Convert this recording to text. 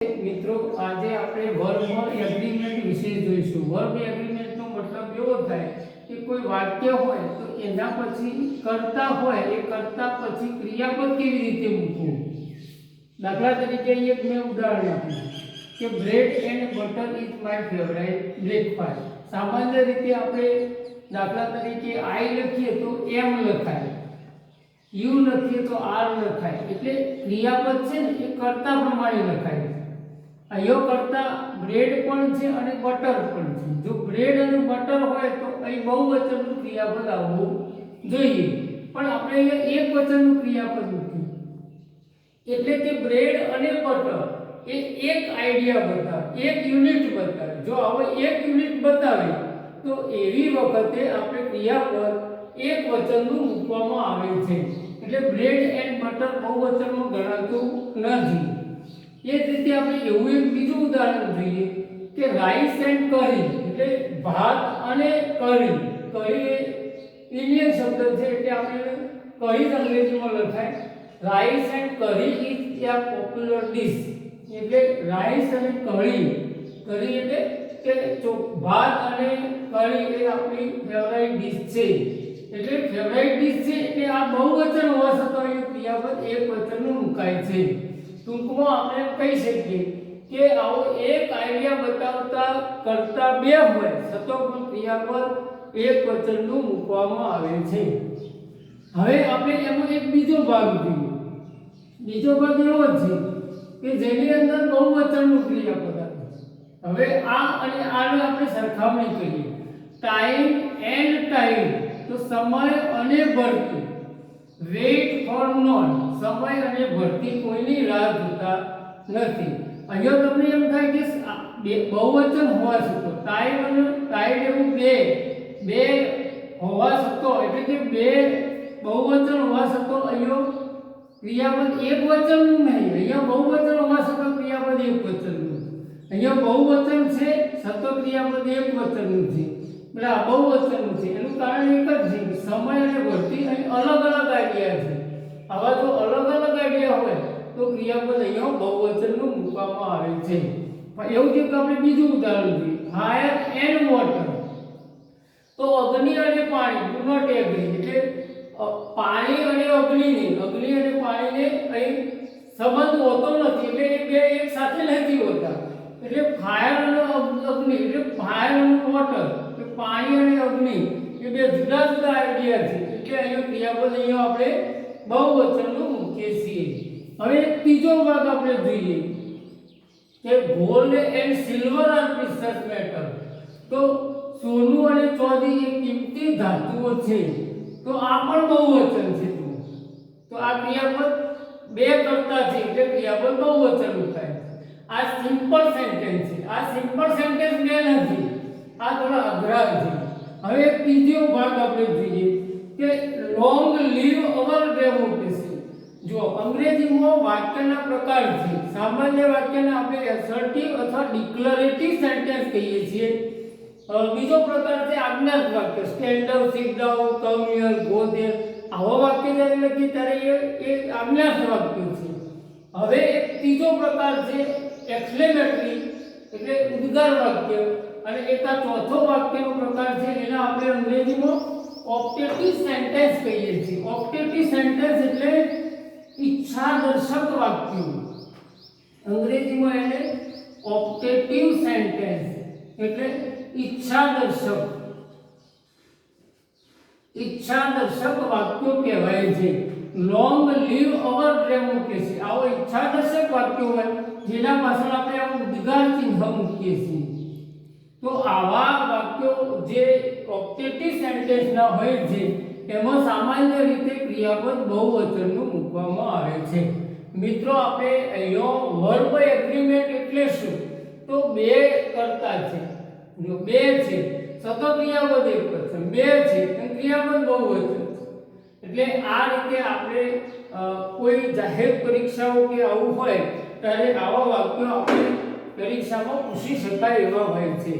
મિત્રો આજે આપણે વર્બ એગ્રીમેન્ટ વિશે જોઈશું। વર્બ એગ્રીમેન્ટનો મતલબ એવો થાય કે કોઈ વાક્ય હોય તો એના પછી કર્તા હોય, એ કર્તા પછી ક્રિયાપદ કેવી રીતે મૂકવું। દાખલા તરીકે એક મેં ઉદાહરણ આપ્યું કે bread and butter is my favourite breakfast. સામાન્ય રીતે આપણે દાખલા તરીકે આઈ લખીએ તો એમ લખાય, યુ લખીએ તો આર લખાય, એટલે ક્રિયાપદ છે ને એ કર્તા પ્રમાણે લખાય। અહીંયા કરતા બ્રેડ પણ છે અને બટર પણ છે। જો બ્રેડ અને બટર હોય તો અહીં બહુવચનનું ક્રિયાપદ આવવું જોઈએ, પણ આપણે અહીંયા એકવચનનું ક્રિયાપદ મૂક્યું એટલે કે બ્રેડ અને બટર એ એક આઈડિયા બતાવે, એક યુનિટ બતાવે। જો હવે એક યુનિટ બતાવે તો એવી વખતે આપણે ક્રિયાપદ એકવચનનું મૂકવામાં આવે છે, એટલે બ્રેડ એન્ડ બટર બહુવચનમાં ગણાતું નથી। એ જ રીતે આપણે એવું એક બીજું ઉદાહરણ જોઈએ કે રાઈસ એન્ડ કરી, એટલે ભાત અને કરી। કરી એ ઇન્ડિયન શબ્દ છે એટલે આપણે કરી અંગ્રેજીમાં લખાય રાઈસ એન્ડ કરી ઇઝ a પોપ્યુલર ડિશ, એટલે રાઈસ અને કરી, કરી એટલે કે ભાત અને કરી એ આપણી ફેવરિટ ડિશ છે, એટલે ફેવરિટ ડિશ છે એટલે આ બહુવચન હોવા છતાં એ ક્રિયાપદ એકવચનનું મુકાય છે। ટૂંકમાં આપણે કહી શકીએ કે આવો એક આઈડિયા બતાવતા કરતા બે હોય છતાં પણ ક્રિયાપદ એકવચનનું મૂકવામાં આવે છે। હવે આપણે એનો એક બીજો ભાગ જોઈએ। બીજો ભાગ એવો છે કે જેની અંદર બહુવચનનું ક્રિયાપદ આવે છે। હવે આ અને આને આપણે સરખામણી કરીએ, ટાઈમ એન્ડ ટાઈમ તો સમય અને ભરતી, વેઇટ ફોર નોન સમય અને ભરતી કોઈની રાહ જોતા નથી। અહીંયા તમને એમ થાય કે બહુવચન હોવા છતાં ટાઈમ અને ટાઈમ એવું બે હોવા છતાં એટલે કે બે બહુવચન હોવા છતાં અહીંયા ક્રિયાપદ એકવચનનું નહીં, અહીંયા બહુવચન હોવા છતાં ક્રિયાપદ એકવચનનું। અહીંયા બહુવચન છે છતાં ક્રિયાપદ એકવચનનું છે, એટલે આ બહુવચનનું છે। એનું કારણ એક જ છે કે સમય અને ભરતી અહીં અલગ અલગ આઈડિયા છે। આવા જો અલગ અલગ આઈડિયા હોય તો ક્રિયાપદ અહીંયા બહુવચનનું મૂકવામાં આવે છે। પણ એવું છે કે આપણે બીજું ઉદાહરણ જોઈએ, ફાયર એન્ડ વોટર તો અગ્નિ અને પાણી ડુ નોટ એગ્રી, એટલે પાણી અને અગ્નિ અને પાણીને અહીં સંબંધ હોતો નથી, એટલે એ બે એક સાથે નથી હોતા। એટલે ફાયર અને અગ્નિ એટલે ફાયર અને વોટર, એટલે પાણી અને અગ્નિ એ બે જુદા જુદા આઈડિયા છે, એટલે અહીંયા ક્રિયાપદ અહીંયા આપણે બહુવચનનું મૂકીએ છીએ। હવે ત્રીજો ભાગ આપણે જોઈએ કે gold and silver are precious metal, તો સોનું અને ચાંદી એ કિંમતી ધાતુઓ છે, તો આ પણ બહુવચન છે। તો આ ક્રિયાપદ બે કરતા છે એટલે ક્રિયાપદ બહુવચન મુકાય। આ સિમ્પલ સેન્ટેન્સ છે, આ સિમ્પલ સેન્ટેન્સ બે નથી, આ થોડા અઘરા છે। હવે ત્રીજો ભાગ આપણે જોઈએ કે લોંગ લીવ અવર ડેમોક્રેસી। જો અંગ્રેજીમાં વાક્યના પ્રકાર છે, સામાન્ય વાક્યને આપણે એસર્ટિવ અથવા ડિક્લેરેટિવ સેન્ટેન્સ કહીએ છીએ। બીજો પ્રકાર છે આજ્ઞાર્થ વાક્ય, stand up, sit down, come here, go there. આવા વાક્ય જ્યારે લખીએ ત્યારે એ આજ્ઞાર્થ વાક્ય છે। હવે એક ત્રીજો પ્રકાર છે એક્સક્લેમેટરી, એટલે ઉદ્ગાર વાક્ય, અને એક આ ચોથો વાક્યનો પ્રકાર છે એને આપણે અંગ્રેજીમાં ઓપ્ટેટિવ સેન્ટેન્સ કહીએ છીએ। ઓપ્ટેટિવ સેન્ટેન્સ એટલે ઈચ્છાદર્શક વાક્યો, અંગ્રેજીમાં એને ઓપ્ટેટિવ સેન્ટેન્સ એટલે ઈચ્છાદર્શક વાક્યો કહેવાય છે। લોંગ લીવ અવર ડેમોક્રેસી આવો ઈચ્છાદર્શક વાક્યો હોય જેના પાછળ આપણે આવું ઉદ્ગાર ચિહ્ન મૂકીએ છીએ। તો આવા વાક્યો જે ઓપ્ટેટિવ સેન્ટેન્સ ના હોય છે એમાં સામાન્ય રીતે ક્રિયાપદ બહુવચનનું મૂકવામાં આવે છે। મિત્રો આપણે અહીંયા વર્બ એગ્રીમેન્ટ એટલે શું, તો બે કરતા છે, જો બે છે સતત ક્રિયાપદ એકવચન, બે છે ક્રિયાપદ બહુવચન છે। એટલે આ રીતે આપણે કોઈ જાહેર પરીક્ષાઓ કે આવું હોય ત્યારે આવા વાક્યો આપણે પરીક્ષામાં પૂછી શકાય એવા હોય છે।